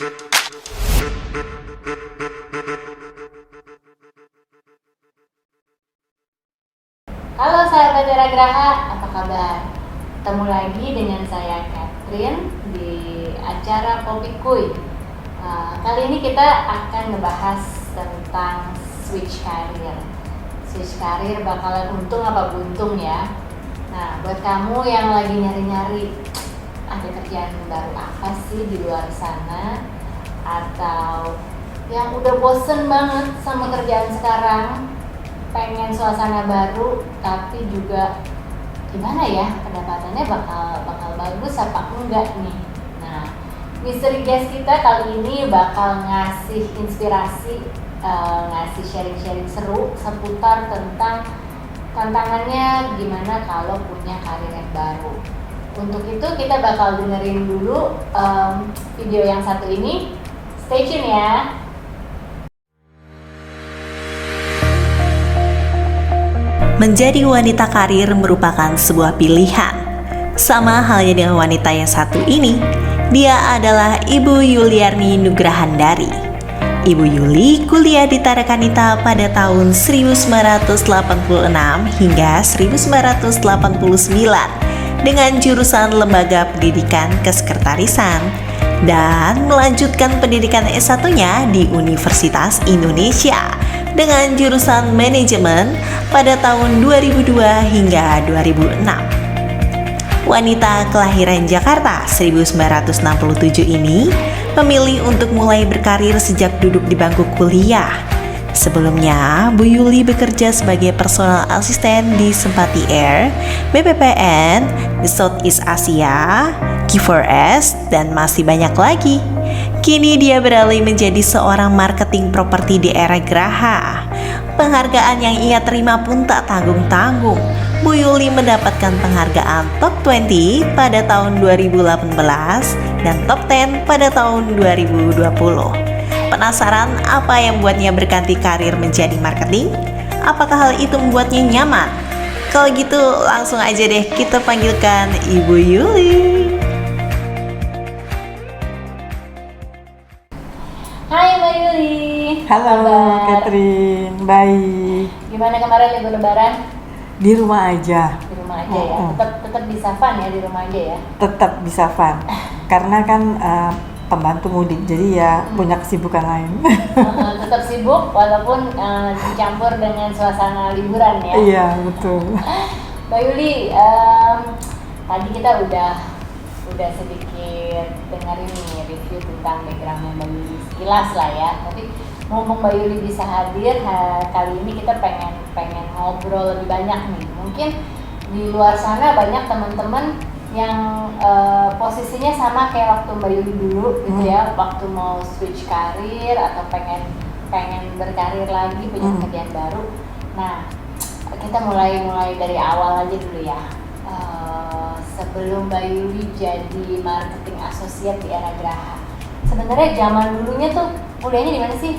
Halo sahabat Era Graha, apa kabar? Ketemu lagi dengan saya Catherine di acara Kopi Kuy. Kali ini kita akan ngebahas tentang switch career. Switch career bakalan untung apa buntung ya. Nah, buat kamu yang lagi nyari-nyari ada kerjaan baru apa sih di luar sana, atau yang udah bosen banget sama kerjaan sekarang, pengen suasana baru tapi juga gimana ya pendapatannya bakal bagus apa enggak nih. Nah, misteri guest kita kali ini bakal ngasih inspirasi, ngasih sharing-sharing seru seputar tentang tantangannya gimana kalau punya karir yang baru. Untuk itu kita bakal dengerin dulu video yang satu ini. Stay tune ya. Menjadi wanita karir merupakan sebuah pilihan. Sama halnya dengan wanita yang satu ini, dia adalah Ibu Yuliarni Nugrahandari. Ibu Yuli kuliah di Tarakanita pada tahun 1986 hingga 1989 dengan jurusan Lembaga Pendidikan Kesekretarisan dan melanjutkan pendidikan S1-nya di Universitas Indonesia dengan jurusan manajemen pada tahun 2002 hingga 2006. Wanita kelahiran Jakarta 1967 ini memilih untuk mulai berkarir sejak duduk di bangku kuliah. Sebelumnya, Bu Yuli bekerja sebagai personal asisten di Sempati Air, BPPN, di Southeast Asia, Q4S, dan masih banyak lagi. Kini dia beralih menjadi seorang marketing properti di Era Graha. Penghargaan yang ia terima pun tak tanggung-tanggung. Bu Yuli mendapatkan penghargaan Top 20 pada tahun 2018 dan Top 10 pada tahun 2020. Penasaran apa yang membuatnya berganti karir menjadi marketing? Apakah hal itu membuatnya nyaman? Kalau gitu langsung aja deh kita panggilkan Ibu Yuli. Hai Mbak Yuli. Halo Kabar? Catherine, baik. Gimana kemarin libur lebaran? Di rumah aja. Di rumah aja ya. Tetap bisa fun ya di rumah aja ya. Tetap bisa fun. Karena kan pembantu mudik, jadi ya punya kesibukan lain. Tetap sibuk walaupun dicampur dengan suasana liburan ya. Iya, betul. Mbak Yuli, tadi kita udah sedikit dengerin nih review tentang backgroundnya Mbak Yuli sekilas lah ya. Tapi mumpung Mbak Yuli bisa hadir, kali ini kita pengen ngobrol lebih banyak nih. Mungkin di luar sana banyak teman-teman yang posisinya sama kayak waktu Mbak Yuli dulu gitu ya, waktu mau switch karir atau pengen berkarir lagi, punya pekerjaan baru. Nah, kita mulai dari awal aja dulu ya. Sebelum Mbak Yuli jadi marketing associate di Era Graha, sebenarnya zaman dulunya tuh kuliahnya di mana sih?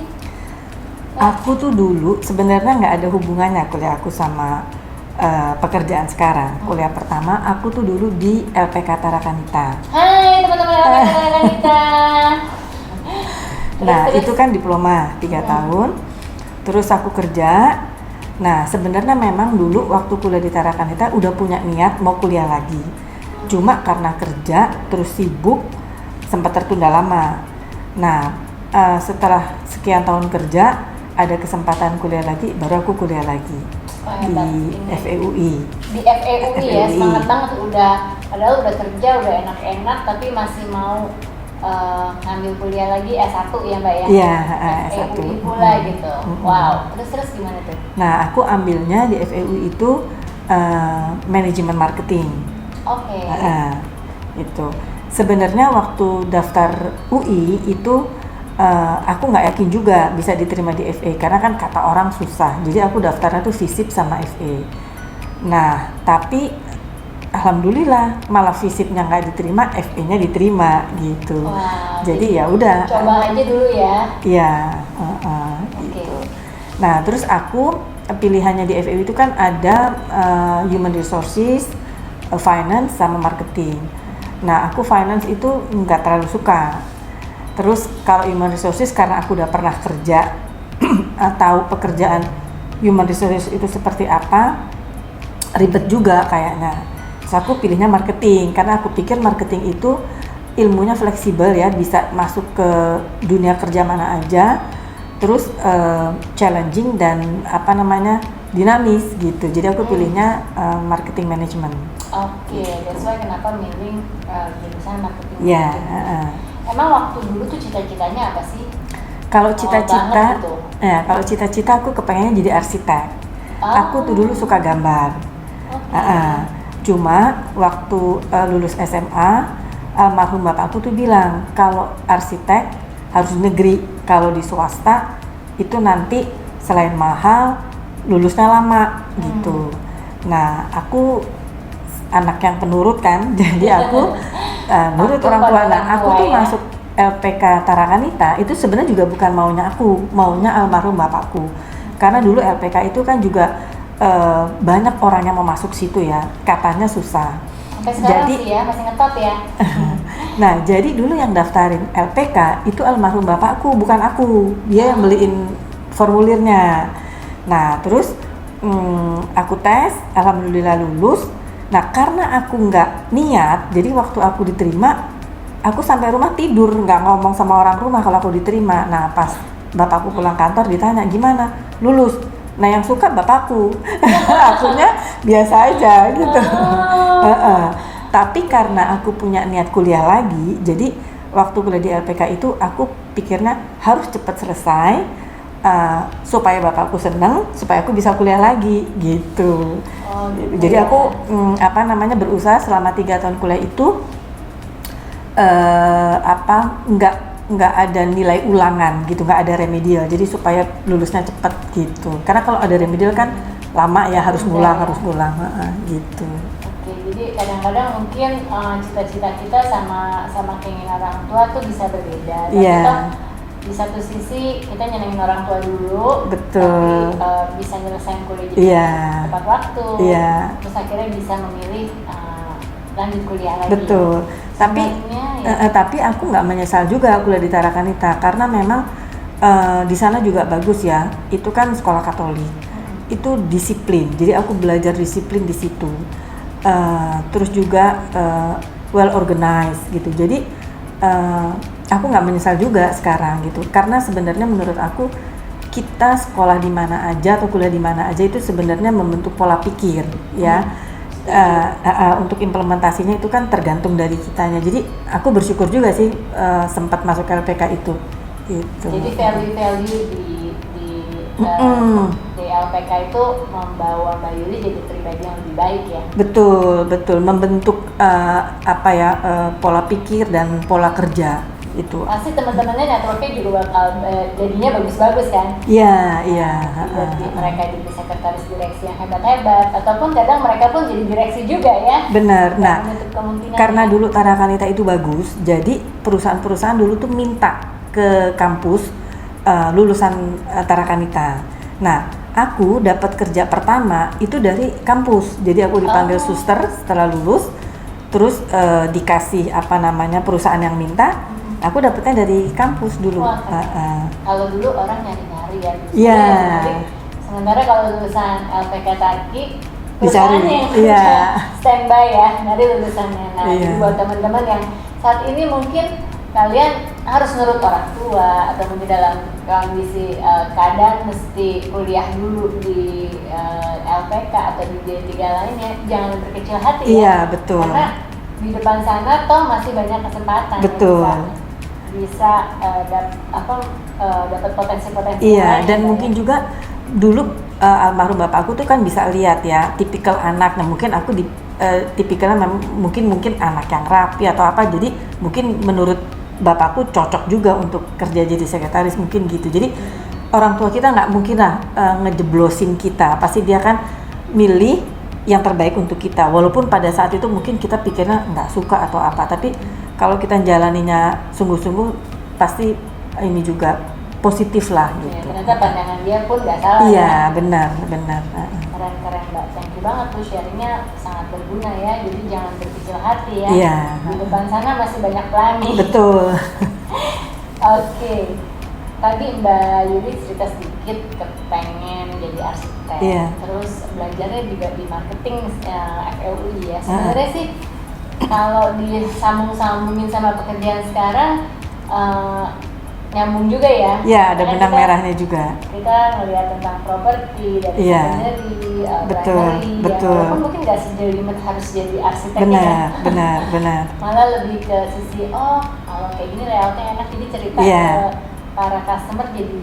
Aku tuh dulu sebenarnya nggak ada hubungannya kuliah aku sama pekerjaan sekarang. Kuliah pertama aku tuh dulu di LPK Tarakanita. Hai teman-teman LPK Tarakanita. Nah, itu kan diploma 3 tahun. Terus aku kerja. Nah, sebenarnya memang dulu waktu kuliah di Tarakanita udah punya niat mau kuliah lagi. Cuma karena kerja terus sibuk sempat tertunda lama. Nah, setelah sekian tahun kerja ada kesempatan kuliah lagi, baru aku kuliah lagi di FEUI. Di FEUI ya, semangat banget padahal udah kerja udah enak-enak tapi masih mau ngambil kuliah lagi S1 ya Mbak ya? Iya, S1 pula gitu. Wow, terus gimana tuh? Nah, aku ambilnya di FEUI itu manajemen marketing. Oke. Itu sebenarnya waktu daftar UI itu aku nggak yakin juga bisa diterima di FE karena kan kata orang susah. Jadi aku daftarnya tuh FISIP sama FE. Nah, tapi alhamdulillah malah FISIP-nya nggak diterima, FE-nya diterima gitu. Wow, jadi ya udah. Coba aja dulu ya. Iya, gitu. Nah, terus aku pilihannya di FEUI itu kan ada Human Resources, Finance sama Marketing. Nah, aku Finance itu nggak terlalu suka. Terus kalau human resources karena aku udah pernah kerja tahu pekerjaan human resources itu seperti apa, ribet juga kayaknya. Terus aku pilihnya marketing karena aku pikir marketing itu ilmunya fleksibel ya, bisa masuk ke dunia kerja mana aja, terus challenging dan dinamis gitu. Jadi aku pilihnya marketing management. Oke, that's why kenapa milih jurusan marketing Ya. management. Emang waktu dulu tuh cita-citanya apa sih? Kalau Awal cita-cita, banget gitu. kalau cita-cita aku kepengennya jadi arsitek. Aku tuh dulu suka gambar. Oke. Cuma waktu lulus SMA, almarhum bapakku tuh bilang kalau arsitek harus negeri, kalau di swasta itu nanti selain mahal, lulusnya lama gitu. Nah, aku anak yang penurut kan, jadi aku nurut Patuh orang pada tua. Nah, orang aku tua tuh ya. masuk LPK Tarakanita itu sebenarnya juga bukan maunya aku, maunya almarhum bapakku. Karena dulu LPK itu kan juga banyak orang yang mau masuk situ ya, katanya susah. Sampai sekarang Jadi, sih ya, masih ngetop ya. nah jadi dulu yang daftarin LPK itu almarhum bapakku, bukan aku. Dia yang beliin formulirnya. Nah terus aku tes, alhamdulillah lulus. Nah karena aku nggak niat, jadi waktu aku diterima, aku sampai rumah tidur, nggak ngomong sama orang rumah kalau aku diterima. Nah pas bapakku pulang kantor ditanya gimana, lulus. Nah yang suka bapakku, akunya biasa aja gitu. Tapi karena aku punya niat kuliah lagi, jadi waktu kuliah di LPK itu aku pikirnya harus cepat selesai supaya bapakku seneng, supaya aku bisa kuliah lagi gitu. Oh, gitu Jadi ya. aku berusaha selama 3 tahun kuliah itu nggak ada nilai ulangan gitu, nggak ada remedial, jadi supaya lulusnya cepat gitu. Karena kalau ada remedial kan lama ya, harus ngulang gitu. Oke, jadi kadang-kadang mungkin cita-cita kita sama keinginan orang tua tuh bisa berbeda. Tapi Iya. toh di satu sisi kita nyenengin orang tua dulu, Betul. tapi bisa nyelesain kuliah juga Iya. tepat waktu. Iya. Terus akhirnya bisa memilih lanjut kuliah lagi. Betul. Tapi Sebenarnya, ya. tapi aku nggak menyesal juga kuliah di Tarakanita karena memang di sana juga bagus ya. Itu kan sekolah Katolik. Itu disiplin. Jadi aku belajar disiplin di situ. Terus juga well organized gitu. Jadi aku nggak menyesal juga sekarang gitu. Karena sebenarnya menurut aku kita sekolah di mana aja atau kuliah di mana aja itu sebenarnya membentuk pola pikir ya. Untuk implementasinya itu kan tergantung dari kitanya. Jadi aku bersyukur juga sih sempat masuk LPK itu. Gitu. Jadi value-value di LPK itu membawa Mbak Yuli jadi pribadi yang lebih baik ya. Betul, membentuk pola pikir dan pola kerja itu. Pasti teman-temannya networknya juga bakal jadinya bagus-bagus kan. Iya. Jadi mereka jadi sekretaris direksi yang hebat-hebat, ataupun kadang mereka pun jadi direksi juga ya. Benar. Nah, menutup kemungkinan karena ya. dulu Tarakanita itu bagus, jadi perusahaan-perusahaan dulu tuh minta ke kampus lulusan Tarakanita. Nah, aku dapat kerja pertama itu dari kampus. Jadi aku dipanggil suster setelah lulus, terus dikasih perusahaan yang minta. Aku dapetnya dari kampus dulu. Wah, kalau dulu orang nyari-nyari ya. Iya. Sementara kalau lulusan LPK Tarki Dicari, perusahaan yang iya. standby ya dari lulusannya. Nah, Iya. jadi buat teman-teman yang saat ini mungkin kalian harus nurut orang tua atau mungkin dalam kondisi keadaan mesti kuliah dulu di LPK atau di D3 lainnya, jangan berkecil hati Iya, ya. betul. Karena di depan sana toh masih banyak kesempatan. Betul. Bisa dapat potensi-potensi Iya, lain dan ya. mungkin juga dulu almarhum bapakku tuh kan bisa lihat ya tipikal anak. Nah mungkin aku tipikalnya mungkin anak yang rapi atau apa. Jadi mungkin menurut bapakku cocok juga untuk kerja jadi sekretaris, mungkin gitu. Jadi orang tua kita nggak mungkin lah ngejeblosin kita. Pasti dia kan milih yang terbaik untuk kita. Walaupun pada saat itu mungkin kita pikirnya nggak suka atau apa. Tapi kalau kita jalaninya sungguh-sungguh pasti ini juga positif lah Ya, gitu. ternyata pandangan dia pun nggak salah. Iya, ya. benar. Keren Mbak, thank you banget tuh sharingnya sangat berguna ya. Jadi jangan berkecil hati ya. Iya. Di depan sana masih banyak pelangi. Betul. Oke. Tadi Mbak Yuli cerita sedikit kepengen jadi arsitek. Iya. Terus belajarnya juga di marketing FEUI ya. Sebenarnya sih kalau disambung-sambungin sama pekerjaan sekarang nyambung juga ya. Iya, ada Karena benang merahnya juga. Kita ngelihat tentang properti dari Iya. secondary, Betul, primary, betul. walaupun mungkin nggak sejelimet harus jadi arsitek Benar, ya. benar. Malah lebih ke sisi kalau kayak gini layoutnya enak, jadi cerita Iya. ke para customer jadi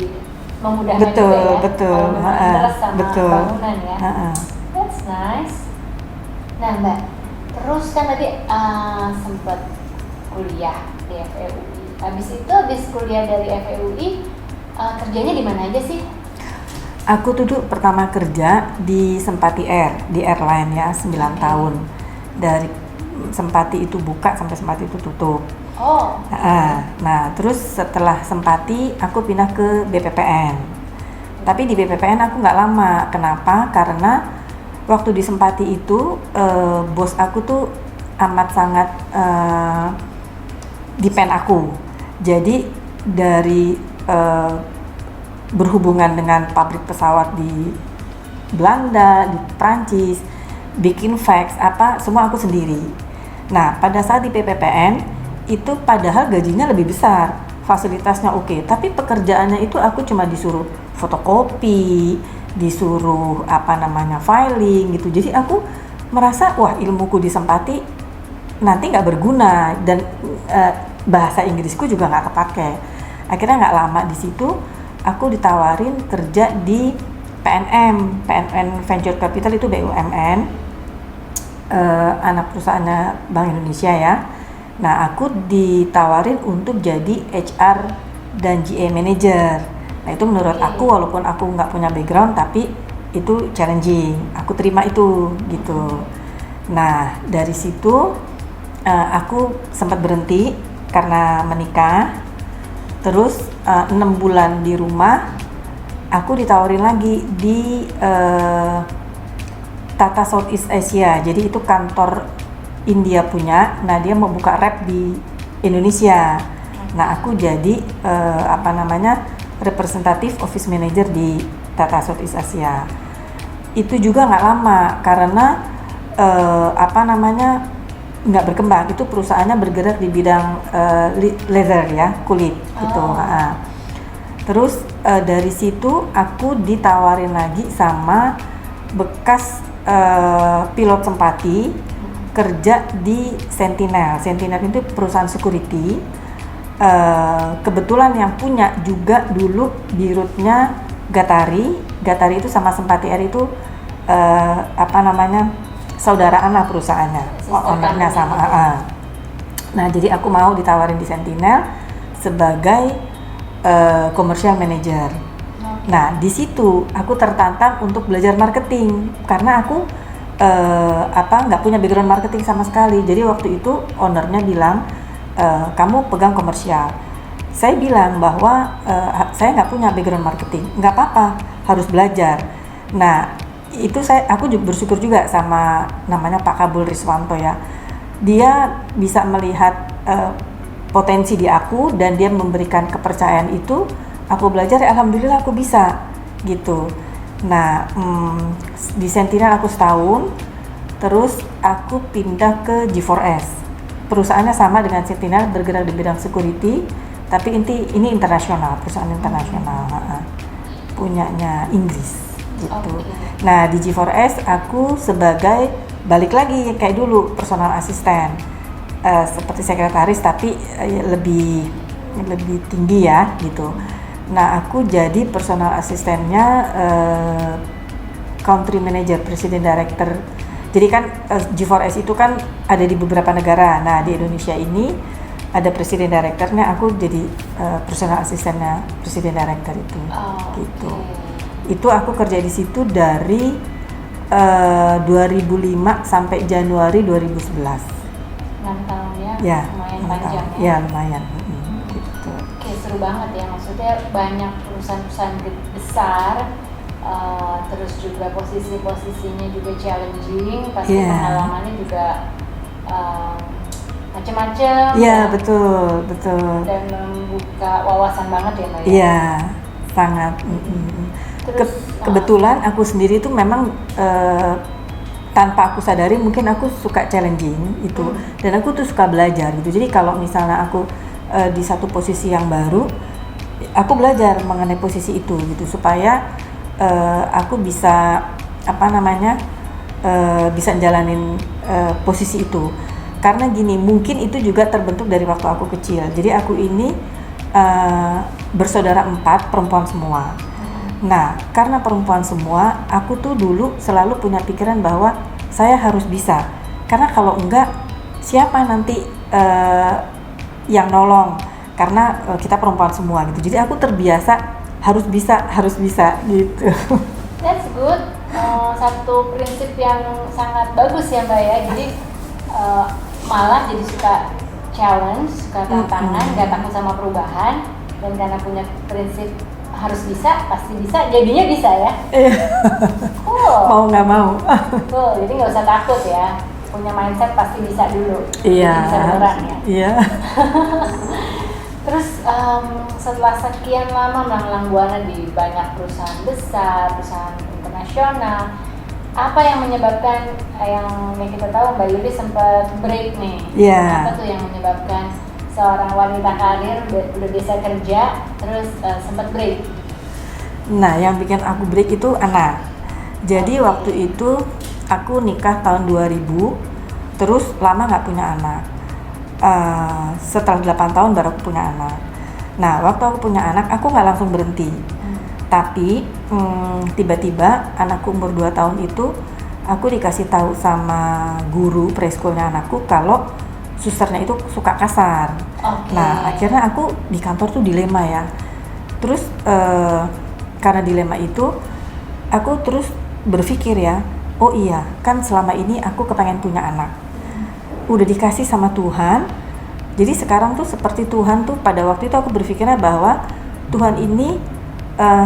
memudahkan Betul, juga ya. betul. Kalau memang Ha-ha, interest sama betul. bangunan ya. Ha-ha. That's nice. Nah Mbak, terus kan tadi sempat kuliah di FEUI. Habis kuliah dari FEUI, kerjanya di mana aja sih? Aku tuh dulu pertama kerja di Sempati Air, di airline ya, 9 tahun. Dari Sempati itu buka sampai Sempati itu tutup. Oh. Nah, terus setelah Sempati aku pindah ke BPPN. Tapi di BPPN aku nggak lama. Kenapa? Karena waktu di Sempati itu bos aku tuh amat sangat depend aku. Jadi dari berhubungan dengan pabrik pesawat di Belanda, di Prancis, bikin fax semua aku sendiri. Nah, pada saat di PPPN itu padahal gajinya lebih besar, fasilitasnya oke, tapi pekerjaannya itu aku cuma disuruh fotokopi, disuruh filing gitu. Jadi aku merasa wah, ilmuku di Sempati nanti nggak berguna dan bahasa Inggrisku juga nggak kepake. Akhirnya nggak lama di situ aku ditawarin kerja di PNM Venture Capital, itu BUMN, anak perusahaannya Bank Indonesia ya. Nah, aku ditawarin untuk jadi HR dan GA manager. Nah, itu menurut aku, walaupun aku nggak punya background, tapi itu challenging. Aku terima itu gitu. Nah, dari situ aku sempat berhenti karena menikah. Terus 6 bulan di rumah, aku ditawarin lagi di Tata Southeast Asia. Jadi itu kantor India punya. Nah, dia mau buka rep di Indonesia. Nah, aku jadi representatif office manager di Tata Southeast Asia. Itu juga nggak lama karena nggak berkembang. Itu perusahaannya bergerak di bidang leather ya, kulit gitu. Terus dari situ aku ditawarin lagi sama bekas pilot Sempati kerja di Sentinel. Sentinel itu perusahaan security. Kebetulan yang punya juga dulu di rootnya Gatari. Gatari itu sama Sempati Air itu saudaraan lah perusahaannya, ownernya sama. Nah, jadi aku mau ditawarin di Sentinel sebagai commercial manager. Nah, di situ aku tertantang untuk belajar marketing karena aku nggak punya background marketing sama sekali. Jadi waktu itu ownernya bilang, kamu pegang komersial. Saya bilang bahwa saya nggak punya background marketing. Nggak apa-apa, harus belajar. Nah, itu aku juga bersyukur juga sama namanya Pak Kabul Riswanto ya. Dia bisa melihat potensi di aku dan dia memberikan kepercayaan itu. Aku belajar, alhamdulillah aku bisa gitu. Nah, di Sentinel aku setahun, terus aku pindah ke G4S. Perusahaannya sama dengan Sentinel, bergerak di bidang security, tapi ini internasional, perusahaan internasional, punyanya Inggris gitu. Nah, di G4S aku sebagai balik lagi kayak dulu personal assistant, seperti sekretaris tapi lebih tinggi ya gitu. Nah, aku jadi personal asistennya country manager, president director. Jadi kan G4S itu kan ada di beberapa negara. Nah, di Indonesia ini ada presiden directornya, aku jadi personal asistennya presiden director itu. Gitu. Itu aku kerja di situ dari 2005 sampai Januari 2011. 6 tahun ya? Ya, lumayan panjang ya? Ya, lumayan. Gitu. Oke, seru banget ya, maksudnya banyak perusahaan-perusahaan besar, terus juga posisi-posisinya juga challenging, pasti pengalamannya juga macam-macam. Iya, betul. Dan membuka wawasan banget ya Mbak ya. Iya, sangat. Terus Kebetulan aku sendiri tuh memang tanpa aku sadari mungkin aku suka challenging itu, dan aku tuh suka belajar gitu. Jadi kalau misalnya aku di satu posisi yang baru, aku belajar mengenai posisi itu gitu supaya aku bisa bisa jalanin posisi itu. Karena gini, mungkin itu juga terbentuk dari waktu aku kecil. Jadi aku ini bersaudara 4, perempuan semua. Nah, karena perempuan semua, aku tuh dulu selalu punya pikiran bahwa saya harus bisa. Karena kalau enggak, siapa nanti yang nolong? Karena kita perempuan semua gitu. Jadi aku terbiasa harus bisa gitu. That's good. Satu prinsip yang sangat bagus ya Mbak ya. Jadi malah jadi suka challenge, suka tantangan, gak takut sama perubahan, dan karena punya prinsip harus bisa, pasti bisa, jadinya bisa ya. Cool. Mau nggak mau. Cool. Jadi nggak usah takut ya. Punya mindset pasti bisa dulu. Iya. Jadi bisa beneran ya. Iya. Terus setelah sekian lama melanglang buana di banyak perusahaan besar, perusahaan internasional, apa yang menyebabkan yang kita tahu Mbak Yuli sempat break nih? Iya. Apa tuh yang menyebabkan seorang wanita karir udah bisa kerja terus sempat break? Nah, yang bikin aku break itu anak. Jadi waktu itu aku nikah tahun 2000, terus lama nggak punya anak. Setelah 8 tahun baru aku punya anak. Nah, waktu aku punya anak, aku nggak langsung berhenti. Tapi tiba-tiba anakku umur 2 tahun itu, aku dikasih tahu sama guru preschoolnya anakku kalau susternya itu suka kasar. Okay. Nah, akhirnya aku di kantor tuh dilema ya. Terus karena dilema itu, aku terus berpikir ya, oh iya, kan selama ini aku kepengen punya anak. Udah dikasih sama Tuhan. Jadi sekarang tuh seperti Tuhan tuh pada waktu itu aku berpikirnya bahwa Tuhan ini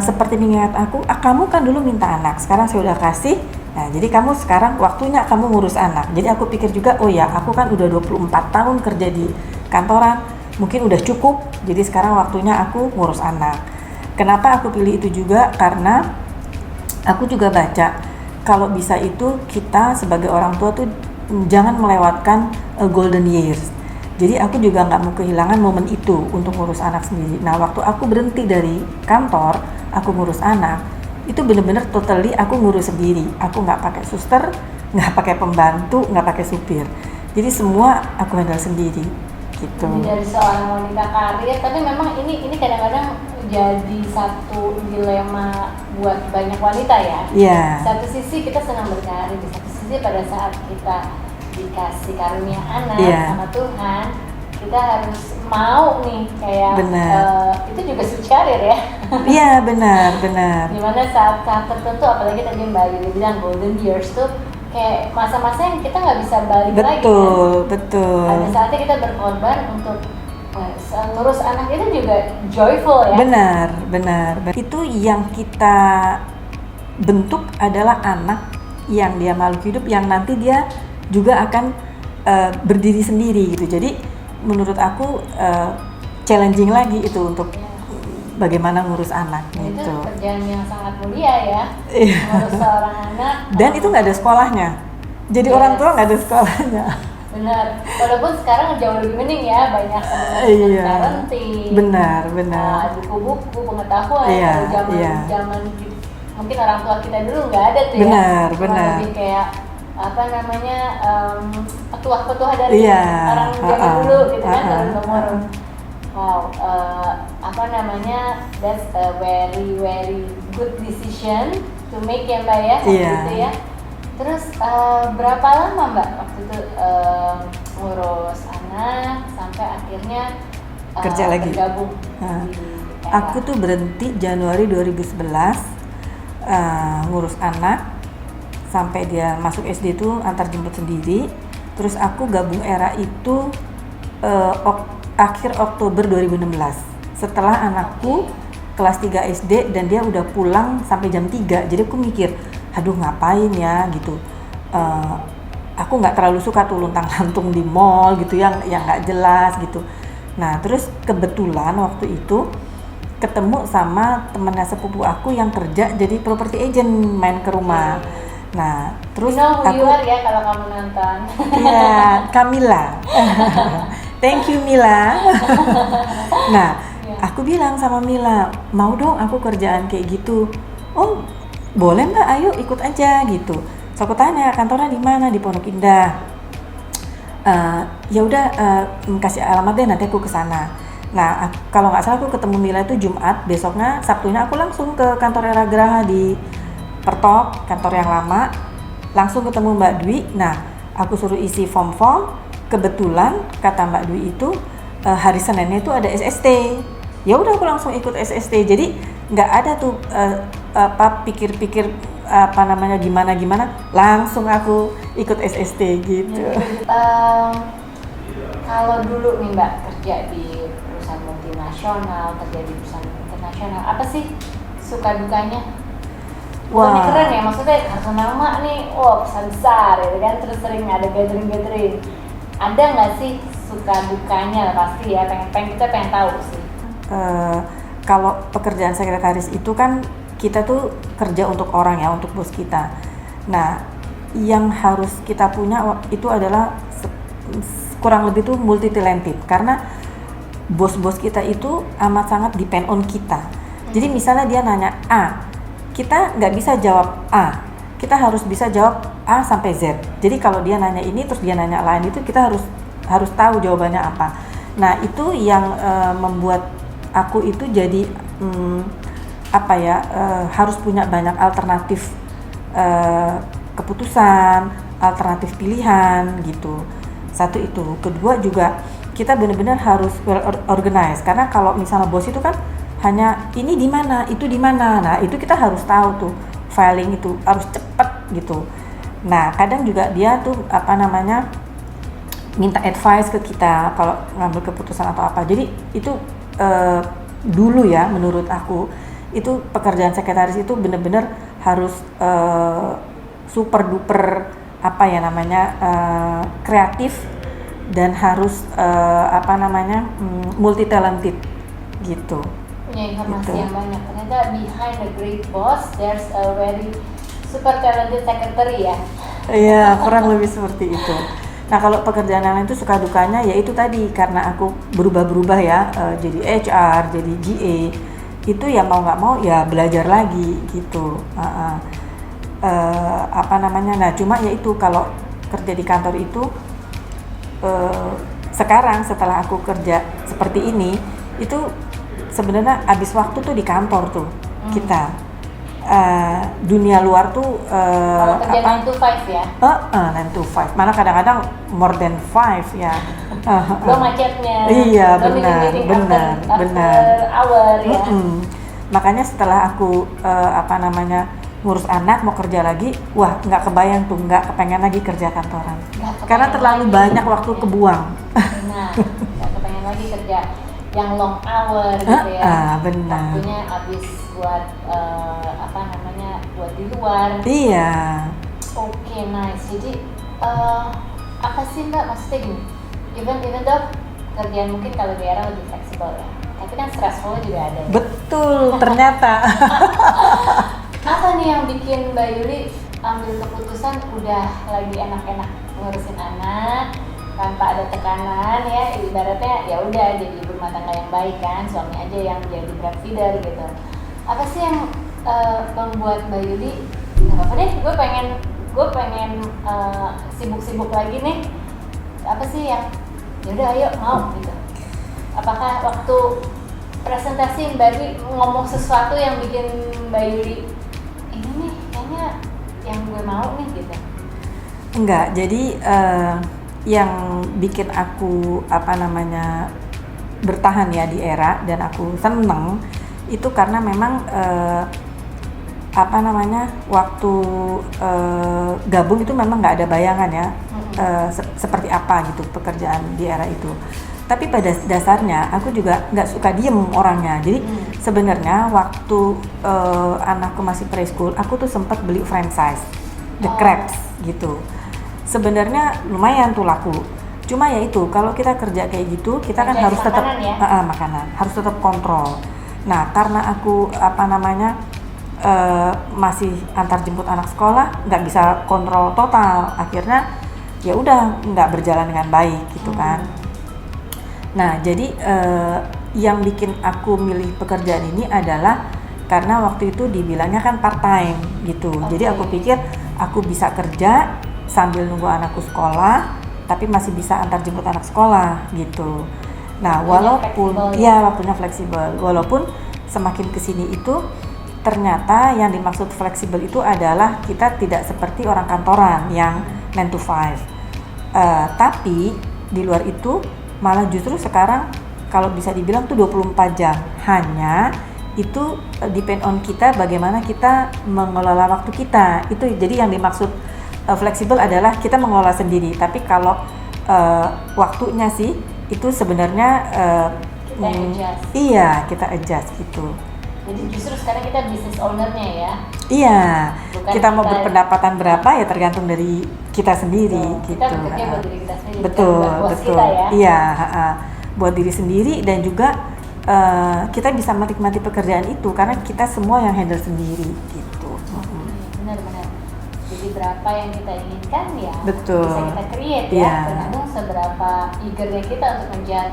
seperti mengingat aku, kamu kan dulu minta anak, sekarang saya udah kasih. Nah, jadi kamu sekarang waktunya kamu ngurus anak. Jadi aku pikir juga, oh ya, aku kan udah 24 tahun kerja di kantoran, mungkin udah cukup. Jadi sekarang waktunya aku ngurus anak. Kenapa aku pilih itu juga? Karena aku juga baca kalau bisa itu kita sebagai orang tua tuh jangan melewatkan golden years. Jadi aku juga nggak mau kehilangan momen itu untuk ngurus anak sendiri. Nah, waktu aku berhenti dari kantor, aku ngurus anak, itu bener-bener totally aku ngurus sendiri. Aku nggak pakai suster, nggak pakai pembantu, nggak pakai supir. Jadi semua aku handle sendiri. Gitu. Jadi dari seorang wanita karir, tapi memang ini kadang-kadang jadi satu dilema buat banyak wanita ya. Iya. Satu sisi kita senang berkarir, di satu sisi pada saat kita dikasih karunia anak sama Tuhan, kita harus mau nih kayak itu juga switch karir ya. Iya, benar. Dimana saat tertentu, apalagi tadi Mbak Yuli bilang golden years tuh kayak masa-masa yang kita nggak bisa balik lagi kan? Betul. Ada saatnya kita berkorban untuk ngurus anak, itu juga joyful ya. Benar. Itu yang kita bentuk adalah anak yang dia makhluk hidup yang nanti dia juga akan berdiri sendiri gitu. Jadi menurut aku challenging lagi itu untuk bagaimana ngurus anak itu gitu. Kerjaan yang sangat mulia ya, ngurus seorang anak. Dan itu nggak ada sekolahnya. Jadi orang tua nggak ada sekolahnya. Benar. Walaupun sekarang jauh lebih mending ya, banyak parenting. Benar. Buku-buku pengetahuan. Zaman mungkin orang tua kita dulu nggak ada tuh benar. Lebih kayak petuah-petuah dari orang zaman dulu gitu kan, turun-temurun. Wow, that's a very very good decision to make ya Mbak ya, gitu ya. Terus berapa lama Mbak waktu itu ngurus anak sampai akhirnya kerja lagi? Bergabung Aku tuh berhenti Januari 2011 ngurus anak sampai dia masuk SD tuh antar jemput sendiri. Terus aku gabung era itu akhir Oktober 2016 setelah anakku kelas 3 SD dan dia udah pulang sampai jam 3. Jadi aku mikir, aduh ngapain ya gitu. Aku nggak terlalu suka tuh luntang-lantung di mall gitu yang nggak jelas gitu. Nah terus kebetulan waktu itu ketemu sama temennya sepupu aku yang kerja jadi property agent, main ke rumah. Nah terus You know who aku you are ya kalau kamu nonton. ya Kamila. Thank you Mila. Nah aku bilang sama Mila, mau dong aku kerjaan kayak gitu. Oh boleh mbak, ayo ikut aja gitu. So aku tanya kantornya di mana, di Pondok Indah. Ya udah, kasih alamat deh, nanti aku kesana. Nah kalau nggak salah aku ketemu Mila itu Jumat, besoknya Sabtunya aku langsung ke kantor Era Graha di Pertok, kantor yang lama, langsung ketemu Mbak Dwi. Nah aku suruh isi form-form, kebetulan kata Mbak Dwi itu hari Seninnya itu ada SST. Ya udah aku langsung ikut SST, jadi nggak ada tuh pikir-pikir gimana, langsung aku ikut SST gitu. Kalau dulu nih Mbak kerja di perusahaan multinasional, kerja di perusahaan internasional, apa sih suka dukanya? Bukannya keren ya, maksudnya kartu nama nih, perusahaan besar ya kan, terus sering ada gathering. Ada nggak sih suka dukanya? Pasti ya, kita pengen tahu sih. Kalau pekerjaan sekretaris itu kan kita tuh kerja untuk orang ya, untuk bos kita. Nah, yang harus kita punya itu adalah kurang lebih tuh multi talented, karena bos-bos kita itu amat sangat depend on kita. Jadi misalnya dia nanya A, kita nggak bisa jawab A, kita harus bisa jawab A sampai Z. Jadi kalau dia nanya ini terus dia nanya lain, itu kita harus tahu jawabannya apa. Nah itu yang membuat aku itu jadi harus punya banyak alternatif keputusan, alternatif pilihan gitu. Satu itu. Kedua juga kita benar-benar harus well organized, karena kalau misalnya bos itu kan hanya ini di mana, itu di mana. Nah itu kita harus tahu tuh, filing itu harus cepat gitu. Nah kadang juga dia tuh minta advice ke kita kalau ngambil keputusan atau apa. Jadi itu dulu ya menurut aku itu pekerjaan sekretaris itu benar-benar harus super duper kreatif dan harus multi talented gitu. Punya informasi gitu. yang banyak. Ternyata behind a great boss there's a very super talented secretary ya. Iya, kurang lebih seperti itu. Nah kalau pekerjaan yang lain itu suka dukanya ya itu tadi, karena aku berubah-berubah ya, jadi HR, jadi GA, itu ya mau nggak mau ya belajar lagi gitu. Nah cuma ya itu kalau kerja di kantor itu sekarang setelah aku kerja seperti ini itu sebenarnya habis waktu tuh di kantor tuh kita. Dunia luar tuh kalau kerja 9 to 5 ya? 9 to 5, malah kadang-kadang more than 5 ya. Belum macetnya. Iya Belum benar. after hour ya. Makanya setelah aku ngurus anak mau kerja lagi, wah nggak kebayang tuh, nggak kepengen lagi kerja kantoran. Karena terlalu banyak waktu kebuang. Nah, nggak kepengen lagi kerja yang long hour gitu ya. Benar. Waktunya habis buat buat di luar. Iya. Oke, nice. Jadi apa sih Mbak maksudnya gini? Even though kerjaan mungkin kalau di era lebih fleksibel ya, tapi kan stressful juga ada. Ya? Betul, ternyata. Apa nih yang bikin Mbak Yuli ambil keputusan udah lagi enak-enak ngurusin anak tanpa ada tekanan ya, ibaratnya ya udah jadi ibu rumah tangga yang baik kan, suami aja yang jadi breadwinner gitu. Apa sih yang membuat Mbak Yuli nggak apa-apa deh, gue pengen sibuk-sibuk lagi nih, apa sih yang yaudah ayo mau gitu? Apakah waktu presentasi Mbak Yuli ngomong sesuatu yang bikin Mbak Yuli ini nih kayaknya yang gue mau nih gitu? Enggak, jadi yang bikin aku bertahan ya di Era dan aku seneng itu karena memang waktu gabung itu memang nggak ada bayangan ya seperti apa gitu pekerjaan di Era itu. Tapi pada dasarnya aku juga nggak suka diem orangnya. Jadi sebenarnya waktu anakku masih preschool, aku tuh sempat beli franchise The Crabs gitu. Sebenarnya lumayan tuh laku. Cuma ya itu, kalau kita kerja kayak gitu, kita kan Kerja harus tetap makanan ya? makanan, harus tetap kontrol. Nah, karena aku masih antar jemput anak sekolah, nggak bisa kontrol total. Akhirnya ya udah nggak berjalan dengan baik gitu kan. Nah, jadi yang bikin aku milih pekerjaan ini adalah karena waktu itu dibilangnya kan part time gitu. Jadi aku pikir aku bisa kerja sambil nunggu anakku sekolah, tapi masih bisa antar jemput anak sekolah gitu. Nah, walaupun waktunya fleksibel, walaupun semakin kesini itu ternyata yang dimaksud fleksibel itu adalah kita tidak seperti orang kantoran yang 9 to 5. Tapi di luar itu malah justru sekarang kalau bisa dibilang tuh 24 jam. Hanya itu depend on kita bagaimana kita mengelola waktu kita. Itu jadi yang dimaksud fleksibel adalah kita mengelola sendiri. Tapi kalau waktunya sih itu sebenarnya Kita adjust. Iya, kita adjust gitu. Jadi justru sekarang kita business owner-nya ya. Iya, Bukan kita mau kita- berpendapatan berapa ya tergantung dari kita sendiri Betul. gitu. Kita bekerja buat diri kita sendiri, bukan Betul, buat bos betul. kita ya. Iya, buat diri sendiri dan juga kita bisa menikmati pekerjaan itu karena kita semua yang handle sendiri gitu. Benar-benar. Jadi berapa yang kita inginkan ya Betul. bisa kita create Iya. ya. Tergantung seberapa eagernya kita untuk mengejar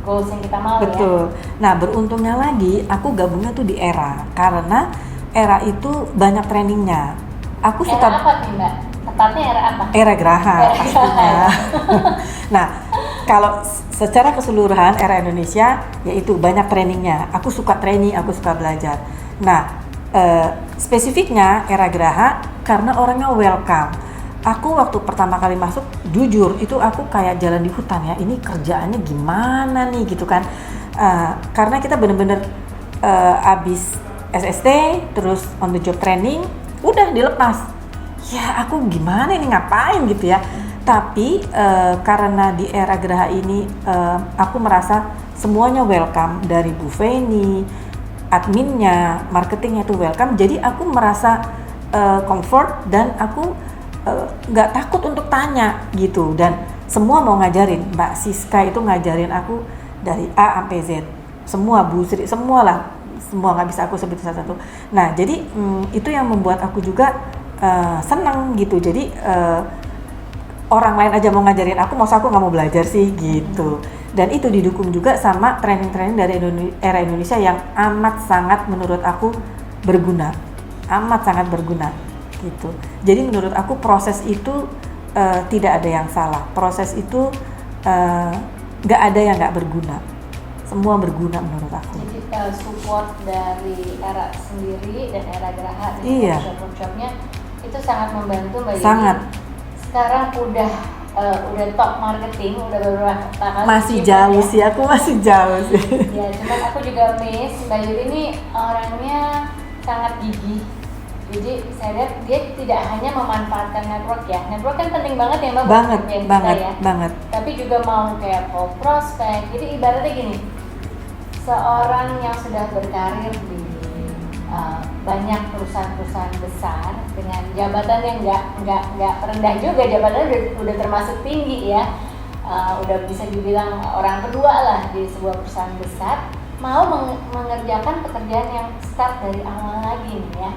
goals yang kita mau ya. Betul. Nah, beruntungnya lagi aku gabungnya tuh di Era karena Era itu banyak trainingnya. Aku Era suka apa nih Mbak? Tepatnya era apa? Era Graha Era pastinya. Graha. Nah, kalau secara keseluruhan Era Indonesia yaitu banyak trainingnya. Aku suka training, aku suka belajar. Nah, spesifiknya Era Graha karena orangnya welcome. Aku waktu pertama kali masuk, jujur itu aku kayak jalan di hutan ya. Ini kerjaannya gimana nih gitu kan? Karena kita bener-bener abis SST, terus on the job training, udah dilepas. Ya aku gimana ini ngapain gitu ya. Tapi karena di Era Graha ini aku merasa semuanya welcome, dari Bu Feni, adminnya, marketingnya itu welcome. Jadi aku merasa comfort dan aku nggak takut untuk tanya gitu, dan semua mau ngajarin. Mbak Siska itu ngajarin aku dari A sampai Z, semua Bu Sri, semua lah, semua nggak bisa aku sebut satu-satu. Nah jadi itu yang membuat aku juga senang gitu. Jadi orang lain aja mau ngajarin aku, masa aku nggak mau belajar sih gitu. Dan itu didukung juga sama training-training dari Era Indonesia yang amat sangat menurut aku berguna, amat sangat berguna gitu. Jadi menurut aku proses itu tidak ada yang salah. Proses itu nggak ada yang nggak berguna. Semua berguna menurut aku. Jadi support dari Era sendiri dan Era Graha dan Iya. workshop-workshopnya itu sangat membantu Mbak Yuni. Sangat. Sekarang udah top marketing, udah beberapa kali. Masih juga jauh ya. sih, aku masih jauh sih. Ya, cuman aku juga miss Mbak Yuni ini orangnya sangat gigih. Jadi saya lihat dia tidak hanya memanfaatkan network ya. Network kan penting banget ya Mbak buat Banget, pekerjaan banget, kita ya. banget. Tapi juga mau kayak prospek. Jadi ibaratnya gini, seorang yang sudah berkarir di banyak perusahaan-perusahaan besar dengan jabatan yang nggak rendah juga, jabatannya udah termasuk tinggi ya, udah bisa dibilang orang kedua lah di sebuah perusahaan besar, mau mengerjakan pekerjaan yang start dari awal lagi nih ya.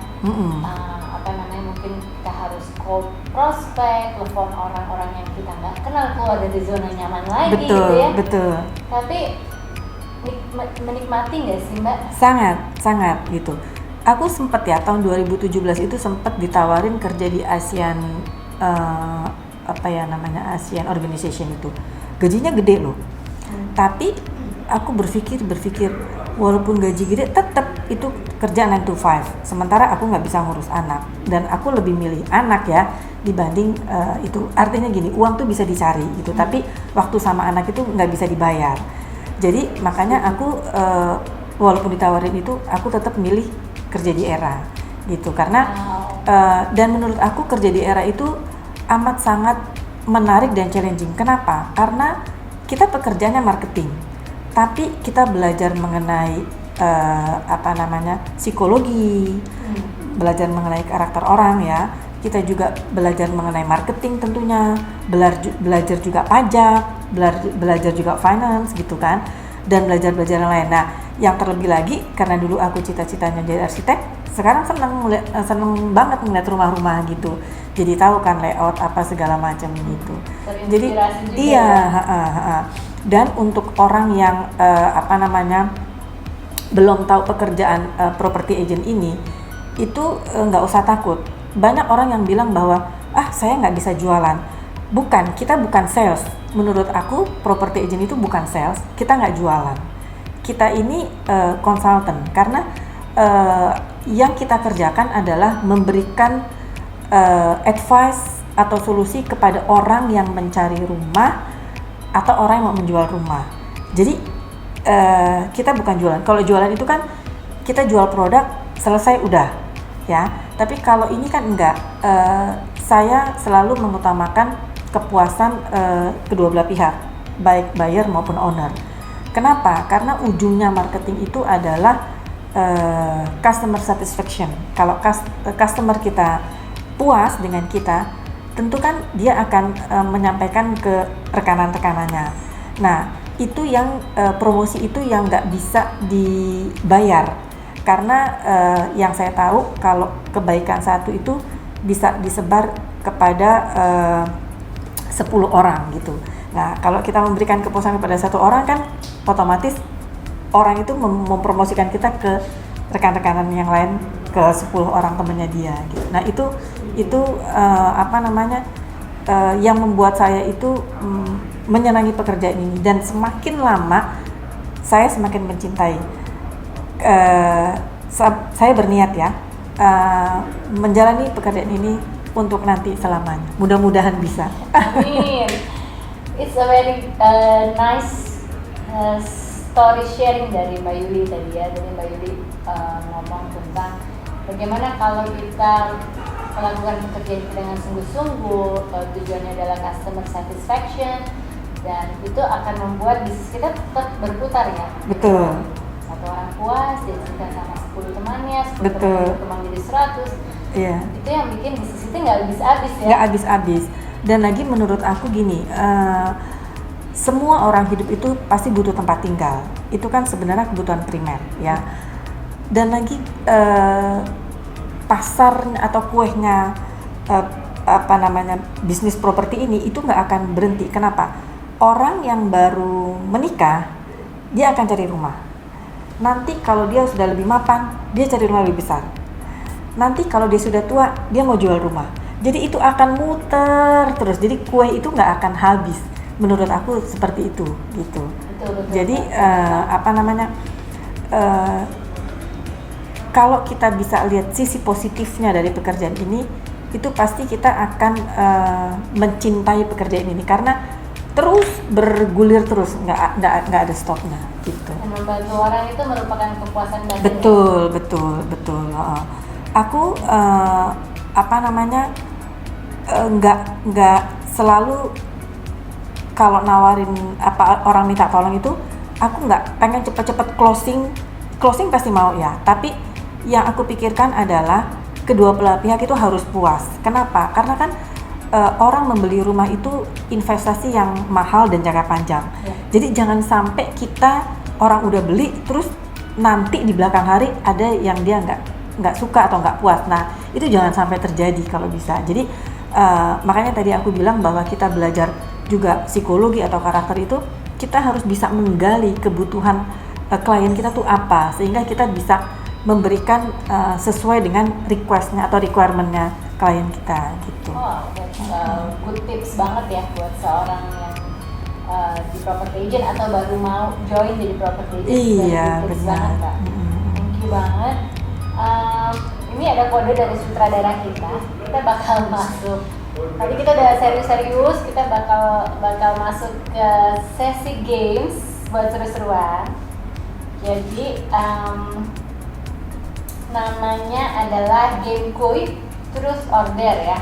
Mungkin kita harus call prospek, telepon orang-orang yang kita nggak kenal, keluar dari zona nyaman lagi Betul, gitu ya. betul. Tapi menikmati nggak sih Mbak? Sangat gitu. Aku sempat ya tahun 2017 itu sempat ditawarin kerja di ASEAN ASEAN Organization itu. Gajinya gede loh. Tapi aku berpikir walaupun gaji gede tetap itu kerja 9 to 5. Sementara aku nggak bisa ngurus anak dan aku lebih milih anak ya dibanding itu. Artinya gini, uang tuh bisa dicari gitu, tapi waktu sama anak itu nggak bisa dibayar. Jadi makanya aku walaupun ditawarin itu aku tetap milih kerja di Era gitu, karena dan menurut aku kerja di Era itu amat sangat menarik dan challenging. Kenapa? Karena kita pekerjaannya marketing, tapi kita belajar mengenai psikologi, belajar mengenai karakter orang ya. kita juga belajar mengenai marketing tentunya, belajar juga pajak, belajar juga finance gitu kan, dan belajar yang lain. Nah, yang terlebih lagi karena dulu aku cita-citanya jadi arsitek, sekarang seneng banget ngeliat rumah-rumah gitu. Jadi tahu kan layout apa segala macam gitu. Jadi iya, dan untuk orang yang belum tahu pekerjaan property agent ini, itu nggak usah takut. Banyak orang yang bilang bahwa saya nggak bisa jualan. Bukan, kita bukan sales. Menurut aku property agent itu bukan sales. Kita nggak jualan. Kita ini konsultan, karena yang kita kerjakan adalah memberikan advice atau solusi kepada orang yang mencari rumah atau orang yang mau menjual rumah. Jadi kita bukan jualan. Kalau jualan itu kan kita jual produk selesai udah, ya. Tapi kalau ini kan enggak. Saya selalu mengutamakan kepuasan kedua belah pihak, baik buyer maupun owner. Kenapa? Karena ujungnya marketing itu adalah customer satisfaction. Kalau customer kita puas dengan kita, tentu kan dia akan menyampaikan ke rekanan-rekanannya. Nah, itu yang promosi itu yang nggak bisa dibayar, karena yang saya tahu kalau kebaikan satu itu bisa disebar kepada 10 orang gitu. Nah, kalau kita memberikan kepuasan kepada satu orang kan otomatis orang itu mempromosikan kita ke rekan-rekanan yang lain, ke 10 orang temannya dia gitu. Nah, itu yang membuat saya itu menyenangi pekerjaan ini, dan semakin lama saya semakin mencintai. Saya berniat ya menjalani pekerjaan ini untuk nanti selamanya. Mudah-mudahan bisa. Amin. It's a very nice story sharing dari Mbak Yuli tadi ya. Jadi Mbak Yuli ngomong tentang bagaimana kalau kita melakukan pekerjaan kita dengan sungguh-sungguh, tujuannya adalah customer satisfaction, dan itu akan membuat bisnis kita tetap berputar ya. Betul. Satu orang puas, dia cerita sama 10 temannya, 10 teman jadi 100. Iya. Itu yang bikin bisnis itu nggak habis-habis ya. Nggak habis-habis. Dan lagi menurut aku gini, semua orang hidup itu pasti butuh tempat tinggal. Itu kan sebenarnya kebutuhan primer ya. Dan lagi pasar atau kuehnya bisnis properti ini itu nggak akan berhenti. Kenapa? Orang yang baru menikah dia akan cari rumah. Nanti kalau dia sudah lebih mapan, dia cari rumah lebih besar. Nanti kalau dia sudah tua, dia mau jual rumah. Jadi itu akan muter terus. Jadi kue itu nggak akan habis. Menurut aku seperti itu gitu. Betul. Jadi kalau kita bisa lihat sisi positifnya dari pekerjaan ini, itu pasti kita akan mencintai pekerjaan ini karena terus bergulir terus, nggak ada stopnya gitu. Dan membantu orang itu merupakan kepuasan batin. Betul. Aku nggak selalu kalau nawarin orang minta tolong itu, aku nggak pengen cepet-cepet closing pasti mau ya, tapi yang aku pikirkan adalah kedua belah pihak itu harus puas. Kenapa? Karena kan orang membeli rumah itu investasi yang mahal dan jangka panjang. Ya. Jadi jangan sampai kita orang udah beli terus nanti di belakang hari ada yang dia nggak suka atau nggak puas. Nah, itu jangan sampai terjadi kalau bisa. Jadi makanya tadi aku bilang bahwa kita belajar juga psikologi atau karakter itu, kita harus bisa menggali kebutuhan klien kita tuh apa, sehingga kita bisa memberikan sesuai dengan request-nya atau requirement-nya klien kita gitu. Oh, that's good tips banget ya buat seorang yang di property agent atau baru mau join jadi property agent. Iya, tips benar. banget, Kak. Thank you banget. Ini ada kode dari sutradara kita. Kita bakal masuk. Tadi kita udah serius-serius, kita bakal masuk ke sesi games buat seru-seruan. Jadi namanya adalah game kuy terus order ya.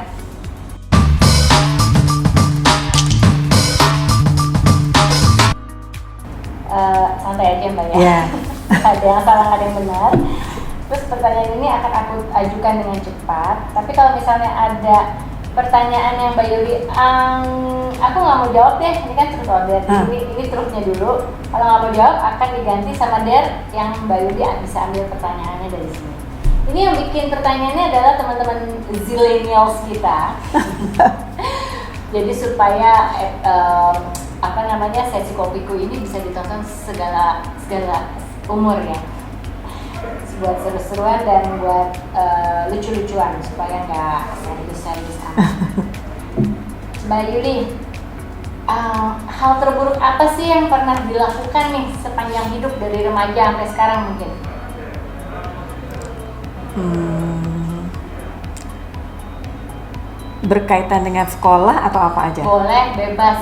Santai aja Mbak ya. Yeah. Ada yang salah, ada yang benar. Terus pertanyaan ini akan aku ajukan dengan cepat. Tapi kalau misalnya ada pertanyaan yang Mbak Yuli, aku nggak mau jawab deh, ini kan truth or dare. Ini truthnya dulu. Kalau nggak mau jawab akan diganti sama dare yang Mbak Yuli bisa ambil pertanyaannya dari sini. Ini yang bikin pertanyaannya adalah teman-teman zillennials kita. Jadi supaya sesi kopiku ini bisa ditonton segala umur ya. Buat seru-seruan dan buat lucu-lucuan supaya nggak serius-serius amat. Mbak Yuli, hal terburuk apa sih yang pernah dilakukan nih sepanjang hidup dari remaja sampai sekarang mungkin? Berkaitan dengan sekolah atau apa aja? Boleh, bebas.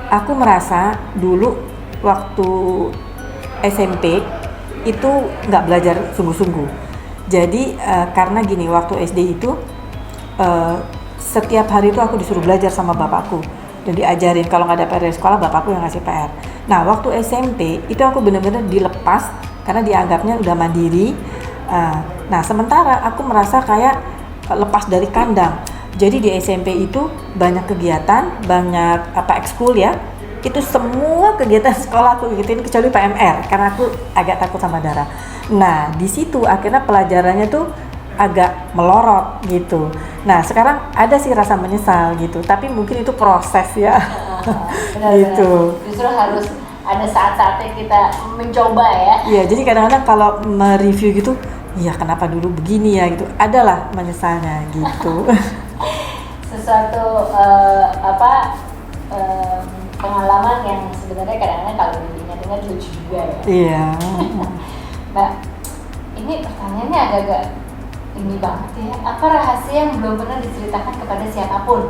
Aku merasa dulu waktu SMP itu nggak belajar sungguh-sungguh. Jadi karena gini, waktu SD itu setiap hari itu aku disuruh belajar sama bapakku dan diajarin kalau nggak ada PR dari sekolah bapakku yang ngasih PR. Nah waktu SMP itu aku benar-benar dilepas karena dianggapnya udah mandiri. Nah sementara aku merasa kayak lepas dari kandang. Jadi di SMP itu banyak kegiatan, banyak ekskul ya. Itu semua kegiatan sekolah aku ikutin kecuali PMR karena aku agak takut sama darah. Nah di situ akhirnya pelajarannya tuh agak melorot gitu. Nah sekarang ada sih rasa menyesal gitu, tapi mungkin itu proses ya. Gitu. Justru harus ada saat-saatnya kita mencoba ya. Iya, jadi kadang-kadang kalau mereview gitu, ya kenapa dulu begini ya gitu. Adalah menyesalnya gitu. Sesuatu pengalaman yang sebenarnya kadang-kadang kalau diingat-ingat lucu juga ya. Iya. Mbak, ini pertanyaannya agak-agak ini banget ya. Apa rahasia yang belum pernah diceritakan kepada siapapun?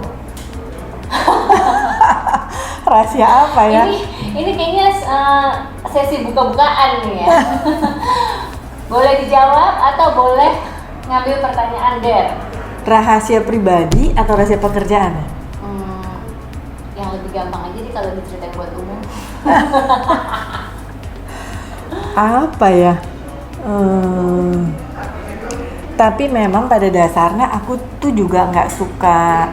Rahasia apa ya? Ini kayaknya sesi buka-bukaan nih ya. Boleh dijawab atau boleh ngambil pertanyaan dare? Rahasia pribadi atau rahasia pekerjaan? Yang lebih gampang aja nih kalau diceritain buat umum. Apa ya? Tapi memang pada dasarnya aku tuh juga nggak suka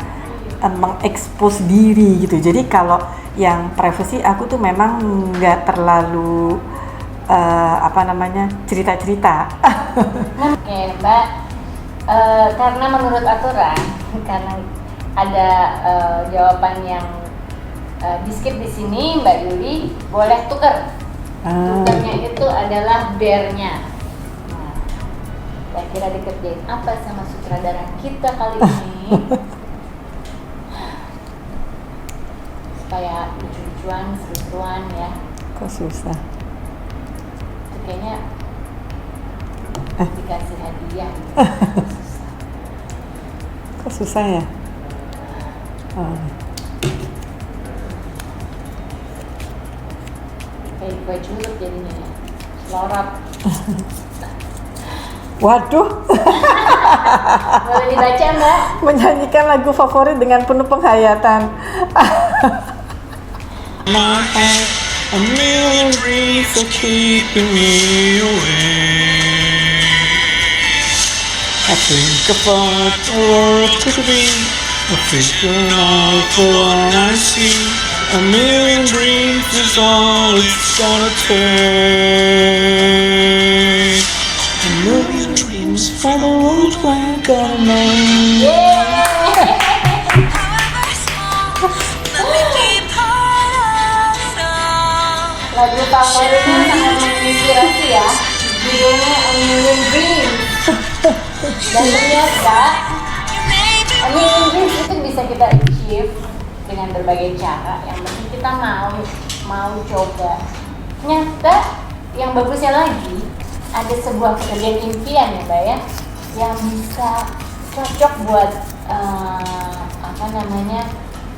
mengekspos diri gitu. Jadi kalau yang privacy aku tuh memang nggak terlalu cerita-cerita. Oke Mbak, karena menurut aturan, karena ada jawaban yang di skip di sini, Mbak Yuli boleh tuker. Tukernya itu adalah dare-nya. Nah, kira dikerjain apa sama sutradara kita kali ini? Supaya lucu-lucuan, seru-seruan ya. Kok susah? Itu kayaknya dikasih hadiah. Kok susah ya? Kayak gue culuk jadinya ya. Selorap. Waduh. Boleh dibaca Mbak? Menyanyikan lagu favorit dengan penuh penghayatan. My heart, a million reasons are keeping me away. I think of what the world could be, a figure out for what I see. A million dreams is all it's gonna take. A million dreams for the world we're gonna make. Lagu favoritnya sangat menginspirasi ya. Judulnya A Million Dreams. Dan ternyata A Million Dreams itu bisa kita achieve dengan berbagai cara. Yang penting kita mau coba. Ternyata yang bagusnya lagi ada sebuah pekerjaan impian ya Mbak ya, yang bisa cocok buat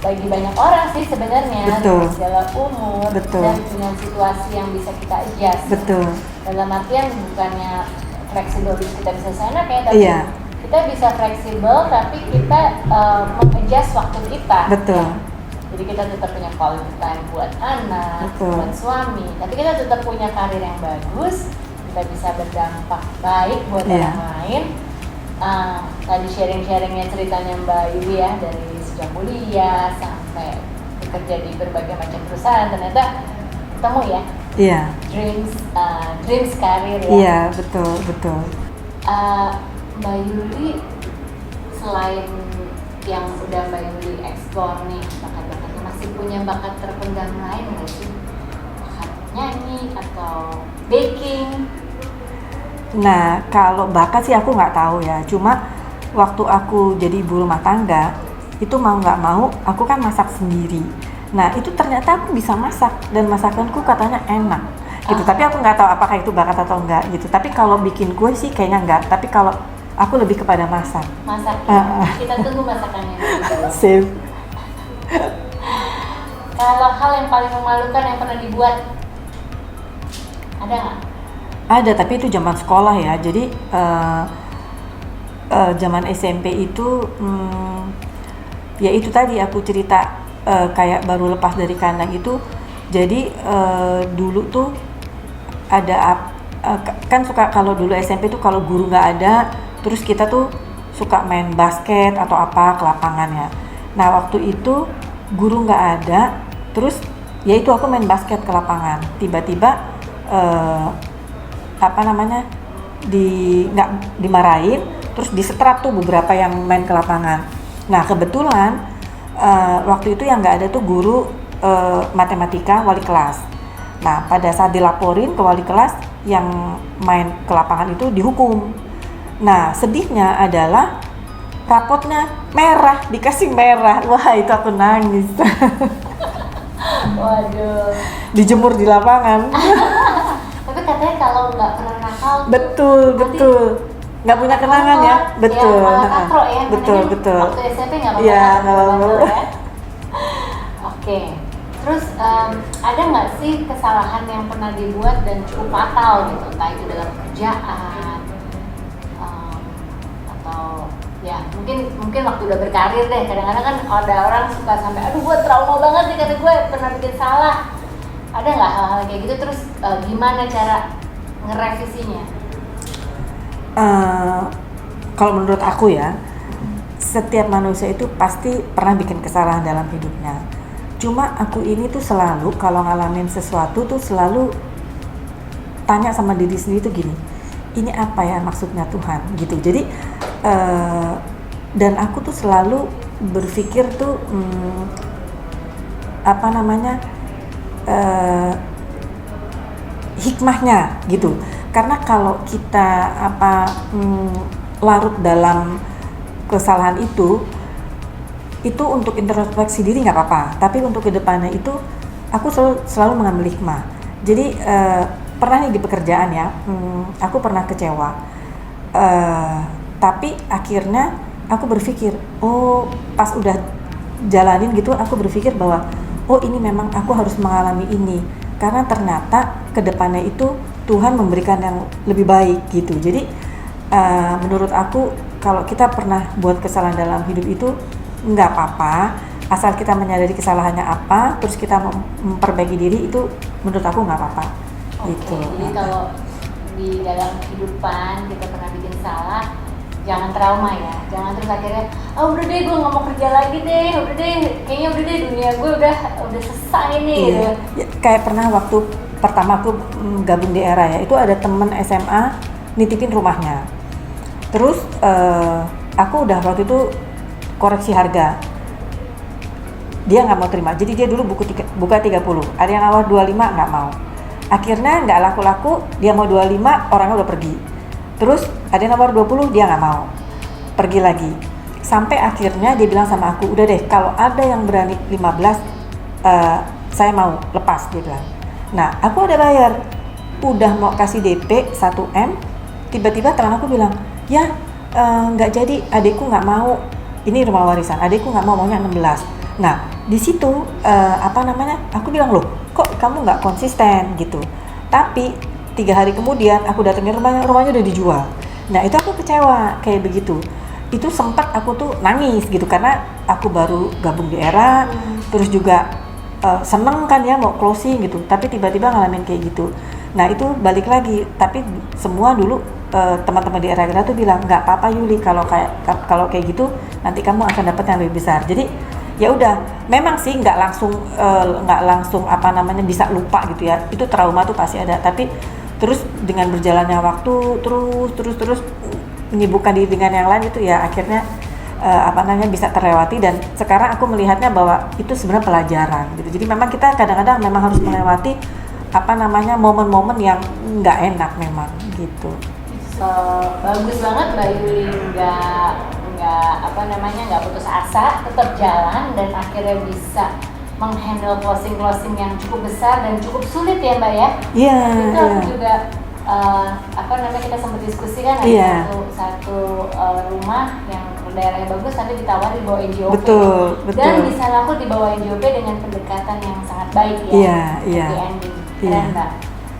bagi banyak orang sih sebenarnya. Betul. Segala umur. Betul. Dan dengan situasi yang bisa kita adjust. Betul. Dalam artian bukannya fleksibel kita bisa seenak ya, tapi Iya. kita bisa fleksibel tapi kita mengadjust waktu kita. Betul. Jadi kita tetap punya quality time buat anak, Betul. buat suami, tapi kita tetap punya karir yang bagus, kita bisa berdampak baik buat Iya. orang lain. Tadi sharing-sharingnya ceritanya Mbak Yuli ya, dari sejak kuliah sampai bekerja di berbagai macam perusahaan, ternyata ketemu ya Iya, dreams karir ya. iya, betul, betul. Mbak Yuli, selain yang udah Mbak Yuli explore nih bakat-bakatnya, masih punya bakat terpendam lain nggak sih? Bakat nyanyi atau baking? Nah, kalau bakat sih aku nggak tahu ya. Cuma waktu aku jadi ibu rumah tangga, itu mau nggak mau, aku kan masak sendiri. Nah, itu ternyata aku bisa masak dan masakanku katanya enak. Gitu. Tapi aku nggak tahu apakah itu bakat atau enggak gitu. Tapi kalau bikin kue sih kayaknya enggak. Tapi kalau aku lebih kepada masak. Masak. Kita tunggu masakannya dulu. Sip. Kalau hal yang paling memalukan yang pernah dibuat, ada nggak? Ada, tapi itu zaman sekolah ya. Jadi zaman SMP itu ya itu tadi aku cerita kayak baru lepas dari kandang itu. Jadi dulu tuh ada kan suka kalau dulu SMP tuh kalau guru nggak ada, terus kita tuh suka main basket atau apa ke lapangan ya. Nah waktu itu guru nggak ada, terus ya itu aku main basket ke lapangan. Tiba-tiba apa namanya nggak dimarahin, terus disetrap tuh beberapa yang main ke lapangan. Nah kebetulan waktu itu yang nggak ada tuh guru matematika wali kelas. Nah pada saat dilaporin ke wali kelas, yang main ke lapangan itu dihukum. Nah sedihnya adalah rapotnya merah, dikasih merah. Wah itu aku nangis. Waduh. Dijemur di lapangan. Tapi katanya kalau nggak pernah nakal, Betul, nanti betul. Nggak punya kenangan ya? Betul. Ya, malah katro ya. Betul, Makanya betul. Waktu SMP nggak apa-apa. Iya, kan, nggak apa-apa. betul ya. Oke. Terus ada nggak sih kesalahan yang pernah dibuat dan cukup fatal gitu? Entah itu dalam pekerjaan atau ya mungkin waktu udah berkarir deh. Kadang-kadang kan ada orang suka sampai aduh gue trauma banget nih kata gue pernah bikin salah. Ada nggak hal-hal kayak gitu? Terus gimana cara ngerevisinya? Kalau menurut aku ya, setiap manusia itu pasti pernah bikin kesalahan dalam hidupnya. Cuma aku ini tuh selalu kalau ngalamin sesuatu tuh selalu tanya sama diri sendiri tuh gini, ini apa ya maksudnya Tuhan gitu. Jadi dan aku tuh selalu berpikir tuh apa namanya hikmahnya gitu. Karena kalau kita larut dalam kesalahan itu untuk introspeksi diri nggak apa-apa, tapi untuk kedepannya itu aku selalu mengambil hikmah. Jadi pernah nih di pekerjaan ya, aku pernah kecewa, tapi akhirnya aku berpikir, oh pas udah jalanin gitu, aku berpikir bahwa oh ini memang aku harus mengalami ini, karena ternyata kedepannya itu Tuhan memberikan yang lebih baik gitu. Jadi menurut aku kalau kita pernah buat kesalahan dalam hidup itu nggak apa-apa, asal kita menyadari kesalahannya apa, terus kita memperbaiki diri, itu menurut aku nggak apa-apa. Gitu. Jadi kalau di dalam kehidupan kita pernah bikin salah, jangan trauma ya, jangan terus akhirnya udah deh gue nggak mau kerja lagi deh, udah deh kayaknya udah deh dunia gue udah selesai nih. Iya. Gitu. Ya, kayak pernah waktu pertama aku gabung di Era ya, itu ada temen SMA nitipin rumahnya, terus aku udah waktu itu koreksi harga, dia nggak mau terima. Jadi dia dulu buka 30, ada yang nawar 25, nggak mau. Akhirnya nggak laku-laku, dia mau 25, orangnya udah pergi. Terus ada yang nawar 20, dia nggak mau, pergi lagi. Sampai akhirnya dia bilang sama aku, udah deh kalau ada yang berani 15, saya mau lepas, dia bilang. Nah aku udah bayar, udah mau kasih DP 1M, tiba-tiba teman aku bilang, ya nggak jadi, adikku nggak mau, ini rumah warisan, adikku nggak mau, maunya 16. Nah di situ aku bilang, loh kok kamu nggak konsisten gitu. Tapi 3 hari kemudian aku datengin rumahnya udah dijual. Nah itu aku kecewa kayak begitu. itu sempat aku tuh nangis gitu karena aku baru gabung di Era, terus juga seneng kan ya mau closing gitu, tapi tiba-tiba ngalamin kayak gitu. Nah itu balik lagi, tapi semua dulu teman-teman di Era tuh bilang nggak apa-apa Yuli, kalau kayak gitu nanti kamu akan dapat yang lebih besar. Jadi ya udah, memang sih nggak langsung apa namanya bisa lupa gitu ya, itu trauma tuh pasti ada, tapi terus dengan berjalannya waktu terus menyibukkan diri dengan yang lain itu ya akhirnya apa namanya bisa terlewati, dan sekarang aku melihatnya bahwa itu sebenarnya pelajaran gitu. Jadi memang kita kadang-kadang memang harus melewati apa namanya momen-momen yang nggak enak memang gitu. Bagus banget Mbak Yuli, nggak putus asa, tetap jalan dan akhirnya bisa menghandle closing yang cukup besar dan cukup sulit ya Mbak ya. Iya. Itu aku juga kita sempat diskusi kan, ada satu rumah yang daerahnya bagus tapi ditawar di bawah NJOP. Betul. Dan bisa laku di bawah NJOP dengan pendekatan yang sangat baik ya. Iya. Happy ending. Keren Mbak.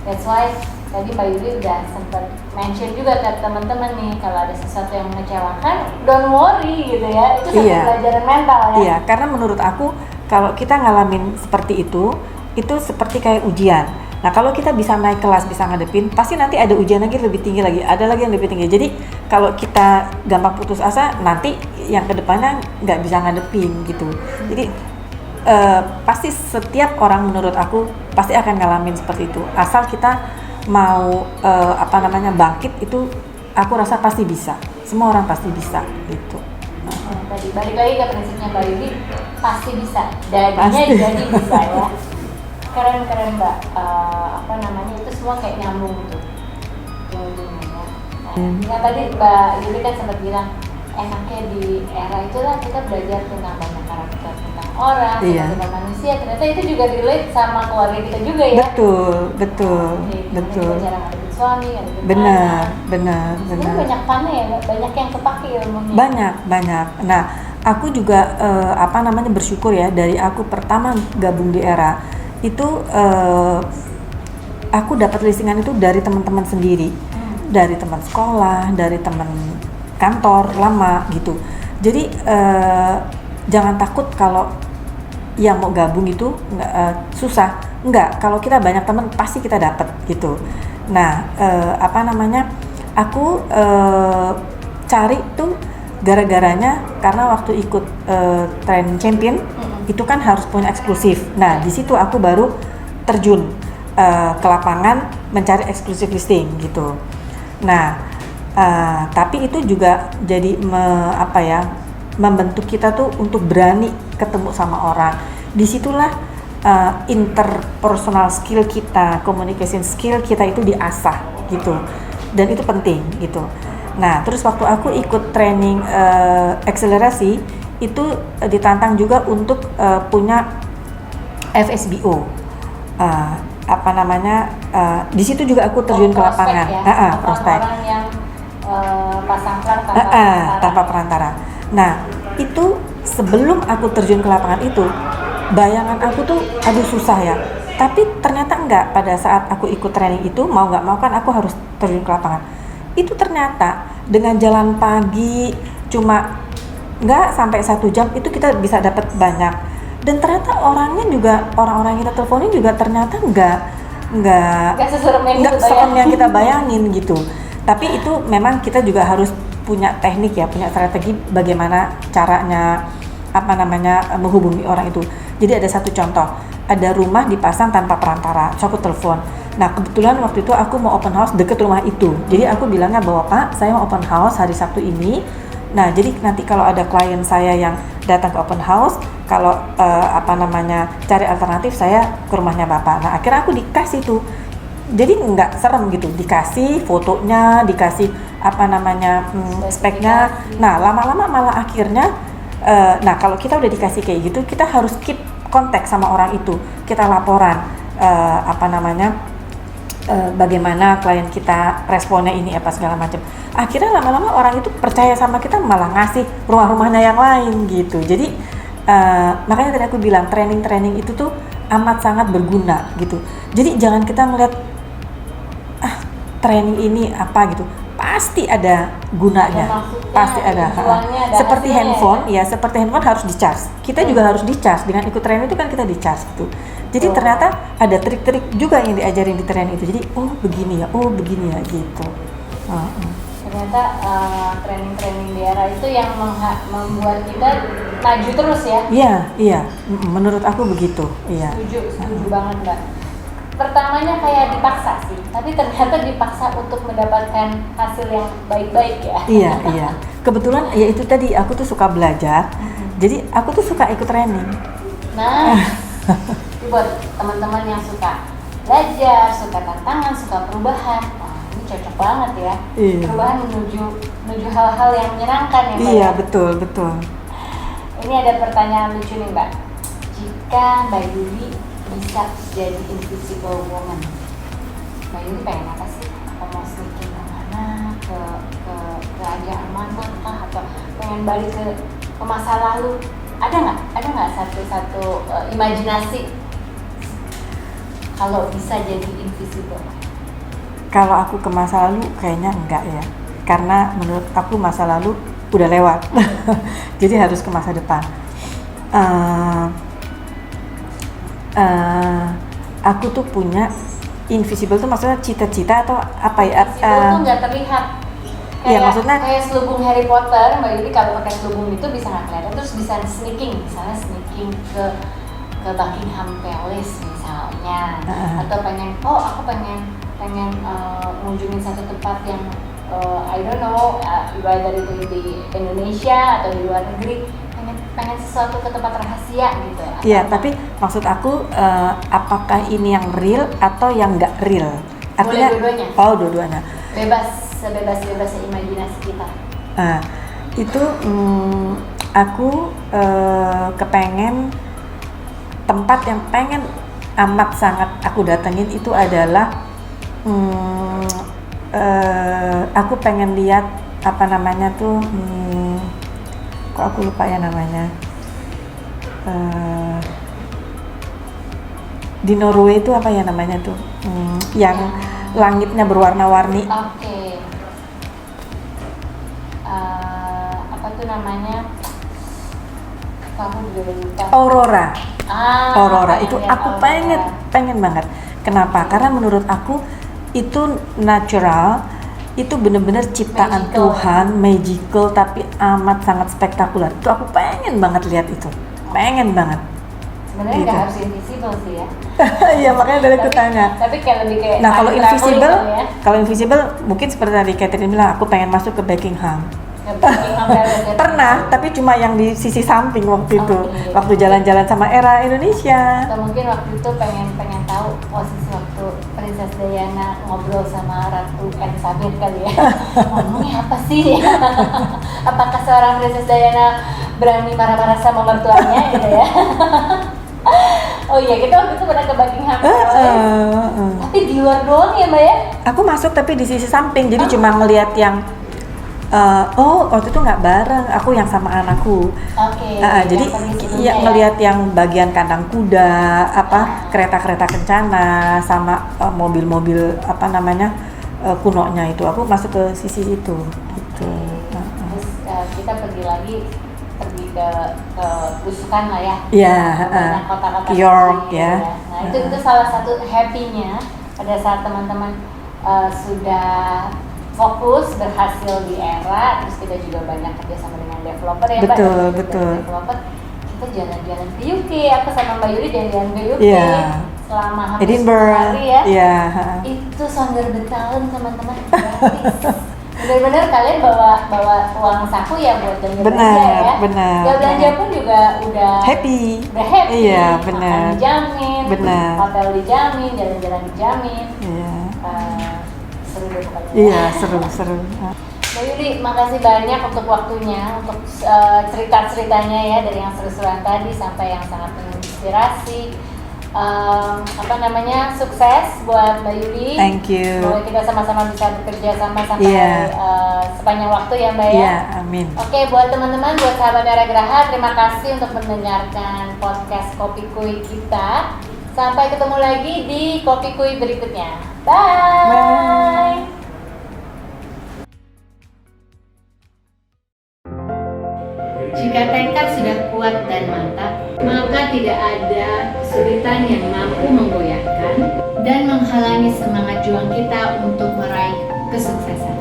That's why tadi Mbak Yuli udah sempat mention juga ke teman-teman nih, kalau ada sesuatu yang mengecewakan, don't worry gitu ya. Itu satu pelajaran mental ya. Iya, karena menurut aku kalau kita ngalamin seperti itu seperti kayak ujian. Nah kalau kita bisa naik kelas, bisa ngadepin, pasti nanti ada ujian lagi lebih tinggi lagi, ada lagi yang lebih tinggi. Jadi kalau kita gampang putus asa, nanti yang kedepannya nggak bisa ngadepin gitu. Jadi pasti setiap orang menurut aku pasti akan ngalamin seperti itu. Asal kita mau bangkit, itu aku rasa pasti bisa. Semua orang pasti bisa gitu. Tadi balik lagi ke prinsipnya Mbak Yuli, pasti bisa. Dagingnya jadi bisa ya. Keren Mbak, itu semua kayak nyambung gitu ujung-ujungnya ya. Yang tadi Mbak Yuli kan sempat bilang enaknya di Era itulah kita belajar tentang banyak karakter, tentang orang, tentang manusia. Ternyata itu juga relate sama keluarga kita juga ya. Betul. Cara ngadepin suami, ngadepin benar. Sebenarnya banyak panah ya, banyak yang kepake ilmunya. Banyak. Nah, aku juga bersyukur ya, dari aku pertama gabung di Era itu aku dapat listingan itu dari teman-teman sendiri, dari teman sekolah, dari teman kantor lama gitu. Jadi jangan takut kalau yang mau gabung itu susah. Enggak, kalau kita banyak teman pasti kita dapat gitu. Nah, aku cari tuh gara-garanya karena waktu ikut training champion itu kan harus punya eksklusif. Nah, di situ aku baru terjun ke lapangan mencari eksklusif listing gitu. Nah, tapi itu juga jadi membentuk kita tuh untuk berani ketemu sama orang. Disitulah interpersonal skill kita, communication skill kita itu diasah gitu, dan itu penting gitu. Nah, terus waktu aku ikut training akselerasi itu ditantang juga untuk punya FSBO. Di situ juga aku terjun ke lapangan. Prospek. Orang yang pasang peran tanpa perantara. Nah, itu sebelum aku terjun ke lapangan itu, bayangan aku tuh aduh susah ya. Tapi ternyata enggak, pada saat aku ikut training itu mau nggak mau kan aku harus terjun ke lapangan. Itu ternyata dengan jalan pagi cuma nggak sampai 1 jam itu kita bisa dapat banyak, dan ternyata orangnya juga, orang-orang yang kita teleponin juga ternyata nggak serem yang kita bayangin gitu. Tapi itu memang kita juga harus punya teknik ya, punya strategi bagaimana caranya menghubungi orang itu. Jadi ada satu contoh, ada rumah dipasang tanpa perantara, so aku telepon. Nah kebetulan waktu itu aku mau open house deket rumah itu, jadi aku bilangnya bahwa Pak, saya mau open house hari Sabtu ini. Nah, jadi nanti kalau ada klien saya yang datang ke open house, kalau cari alternatif, saya ke rumahnya Bapak. Nah, akhirnya aku dikasih tuh. Jadi nggak serem gitu, dikasih fotonya, dikasih speknya. Nah, lama-lama malah akhirnya kalau kita udah dikasih kayak gitu, kita harus keep kontak sama orang itu. Kita laporan bagaimana klien kita responnya ini apa segala macam. Akhirnya lama-lama orang itu percaya sama kita, malah ngasih rumah-rumahnya yang lain gitu. Jadi makanya tadi aku bilang training itu tuh amat sangat berguna gitu. Jadi jangan kita melihat training ini apa gitu, pasti ada gunanya, Ada maksudnya, pasti ada. tujuannya, ada Seperti hasilnya handphone, ya seperti handphone harus di-charge. Kita juga harus di-charge. Dengan ikut training itu kan kita di-charge gitu. Jadi ternyata ada trik-trik juga yang diajarin di training itu. Jadi begini ya gitu. Ternyata training-training di era itu yang membuat kita maju terus ya. Iya, menurut aku begitu. Iya. Setuju banget Mbak. Pertamanya kayak dipaksa sih, tapi ternyata dipaksa untuk mendapatkan hasil yang baik-baik ya. Iya. Kebetulan ya itu tadi aku tuh suka belajar. Jadi aku tuh suka ikut training. Nah, ini buat teman-teman yang suka belajar, suka tantangan, suka perubahan. Wah, ini cocok banget ya. Iya. Perubahan menuju hal-hal yang menyenangkan ya Mbak. Iya, ya? betul. Ini ada pertanyaan lucu nih Mbak. Jika Mbak Yuli bisa jadi invisible woman, Mbak Yuli pengen apa sih? Apa mau sneaking kemana? Ke kerajaan mana kah? Atau pengen balik ke masa lalu? Ada nggak satu imajinasi kalau bisa jadi invisible? Kalau aku ke masa lalu kayaknya enggak ya. Karena menurut aku masa lalu udah lewat. Jadi harus ke masa depan. Aku tuh punya invisible tuh maksudnya cita-cita atau apa ya? Invisible tuh nggak terlihat. Iya, maksudnya kayak selubung Harry Potter, Mbak Yuli kalau pakai selubung itu bisa nggak kelihatan, terus bisa sneaking, misalnya sneaking ke Buckingham Palace misalnya, atau aku pengen ngunjungin satu tempat yang I don't know, whether itu di Indonesia atau di luar negeri, pengen sesuatu ke tempat rahasia gitu. Iya, tapi maksud aku apakah ini yang real atau yang nggak real? Artinya, dua-duanya. Oh, dua-duanya. Sebebas-bebasnya imajinasi kita. Itu aku kepengen tempat yang pengen amat sangat aku datengin itu adalah aku pengen lihat apa namanya tuh kok aku lupa ya namanya di Norway itu apa ya namanya tuh yang langitnya berwarna-warni. Oke. Apa tuh namanya? Kamu juga lupa. Aurora itu ya, aku pengen banget. Kenapa? Karena menurut aku itu natural, itu bener-bener ciptaan Magical. Tuhan, magical tapi amat sangat spektakuler. Itu aku pengen banget lihat itu, pengen banget. Sebenarnya Gitu. nggak harus invisible sih ya. Iya, makanya dari aku tanya. Tapi kayak lebih kayak. Nah, kalau time traveling invisible, kali ya. kalau invisible mungkin seperti tadi Catherine bilang, aku pengen masuk ke Buckingham. Ke Buckingham Palace ya. Pernah, tapi cuma yang di sisi samping waktu itu, Oke. waktu jalan-jalan sama Era Indonesia. Atau mungkin waktu itu pengen tahu posisi waktu Princess Diana ngobrol sama Ratu Elizabeth kali ya. Ngomongnya apa sih? Apakah seorang Princess Diana berani marah-marah sama mertuanya gitu ya? Oh iya, kita waktu itu pernah ke Buckingham Palace. Tapi di luar doang ya Mbak ya? Aku masuk tapi di sisi samping, jadi cuma ngelihat yang waktu itu nggak bareng, aku yang sama anakku. Oke. Jadi ya, ngelihat yang bagian kandang kuda, kereta-kereta kencana, sama mobil-mobil kunonya itu, aku masuk ke sisi itu. Gitu. Terus kita pergi ke Busukan lah ya. Iya, Banyak kota-kota York kecil, ya. Nah itu salah satu happy-nya pada saat teman-teman sudah fokus berhasil di Era, terus kita juga banyak kerjasama dengan developer ya Mbak. Betul, Dari betul. Developer, kita jalan-jalan ke UK, aku sama Mbak Yuli jalan-jalan ke UK selama hampir 10 Edinburgh. hari ya. Iya. Itu Sonder Betalem teman-teman gratis. Bener-bener kalian bawa uang saku ya buat belanja ya. Benar. Gak belanja pun juga udah Happy. Makan Iya, benar. dijamin, Benar. hotel dijamin, jalan-jalan dijamin. Iya. Seru deh pokoknya. Iya, seru. Mbak Yuli, makasih banyak untuk waktunya, untuk cerita-ceritanya ya, dari yang seru-seruan tadi sampai yang sangat menginspirasi. Sukses buat Mbak Yuli. Thank you. Semoga kita sama-sama bisa bekerja sama sampai sepanjang waktu ya Mbak ya. Iya, amin. Oke, buat teman-teman, buat sahabat Era Graha, terima kasih untuk mendengarkan podcast Kopi Kui kita. Sampai ketemu lagi di Kopi Kui berikutnya. Bye. Bye. Jika tekad sudah kuat dan mantap, maka tidak ada kesulitan yang mampu menggoyahkan dan menghalangi semangat juang kita untuk meraih kesuksesan.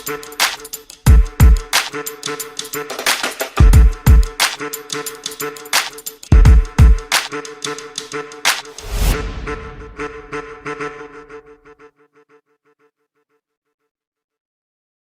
Thank you.